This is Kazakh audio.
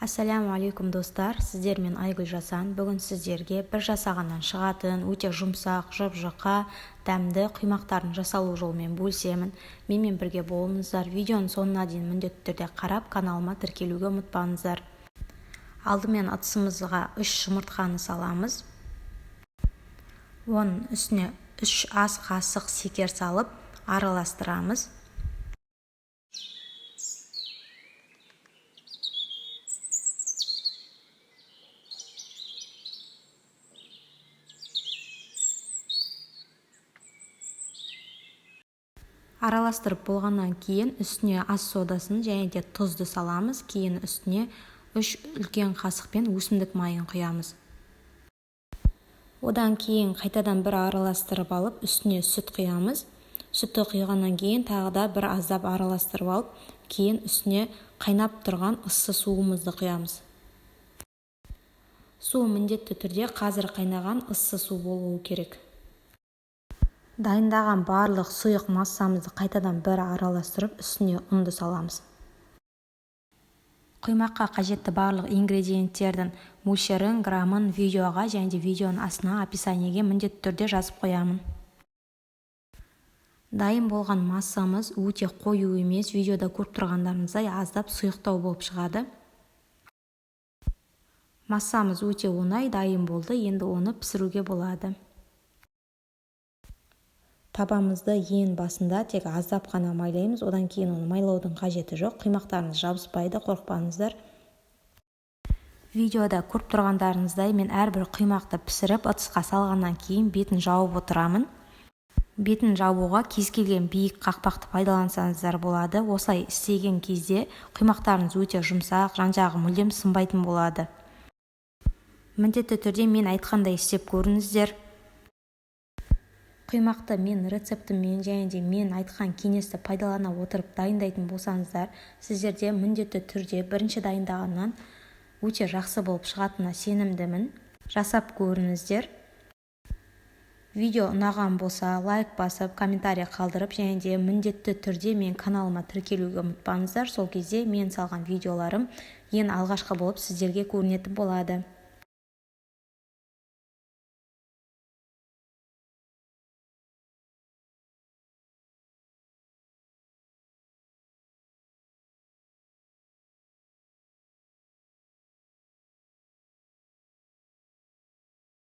Ассаляму алейкум достар, сіздермен Айгүл Жасан. Бүгін сіздерге бір жасағаннан шығатын өте жұмсақ, жұп-жұқа, дәмді құймақтардың жасалу жолымен бөлісемін. Менімен бірге болыңыздар. Видеоның соңына дейін міндетті түрде қарап, каналыма тіркелуге ұмытпаңыздар. Алдымен ыдысымызға 3 жұмыртқаны саламыз. Оның үстіне 3 ас қасық шекер салып араластырамыз. Араластырып болғаннан кейін үстіне ас содасын және де тұзды саламыз. Кейін үстіне 3 үлкен қасықпен өсімдік майын құямыз. Одан кейін қайтадан бір араластырып алып, үстіне сүт құямыз. Сүтті құйғаннан кейін тағы да бір аздап араластырып алып, кейін үстіне қайнап тұрған ыссы суымызды құямыз. Су міндетті түрде қазір қайнаған ыссы су болуы керек. Дайындаған барлық сұйық массамызды қайтадан бір араластырып, үстіне ұнды саламыз. Құймаққа қажетті барлық ингредиенттердің мөлшерін, грамын видеоға және де видеоның астына описаниеге міндетті түрде жазып қоямын. Дайын болған массамыз өте қою емес, видеода көріп тұрғандарыңыздай аздап сұйықтау болып шығады. Массамыз өте оңай дайын болды, енді оны пісіруге болады. Табамызды ең басында тек аздап қана майлаймыз, одан кейін оны майлаудың қажеті жоқ. Құймақтарыңыз жабыспайды, қорықпаңыздар. Видеода көріп тұрғандарыңыздай мен әрбір құймақты пісіріп, ыдысқа салғаннан кейін бетін жауып отырамын. Бетін жабуға кез келген биік қақпақты пайдалансаңыздар болады. Осылай істеген кезде құймақтарыңыз өте жұмсақ, жан-жағы мүлдем сынбайтын болады. Міндетті түрде мен айтқандай істеп көріңіздер. Құймақты мен рецептіммен және де мен айтқан кеңесті пайдалана отырып дайындайтын болсаңыздар, сіздерде міндетті түрде бірінші дайындағаннан өте жақсы болып шығатынына сенімдімін. Жасап көріңіздер. Видео ұнаған болса, лайк басып, комментарий қалдырып, және де міндетті түрде мен каналыма тіркелуге ұмытпаңыздар. Сол кезде мен салған видеоларым ең алғашқы болып сіздерге көрінетін болады.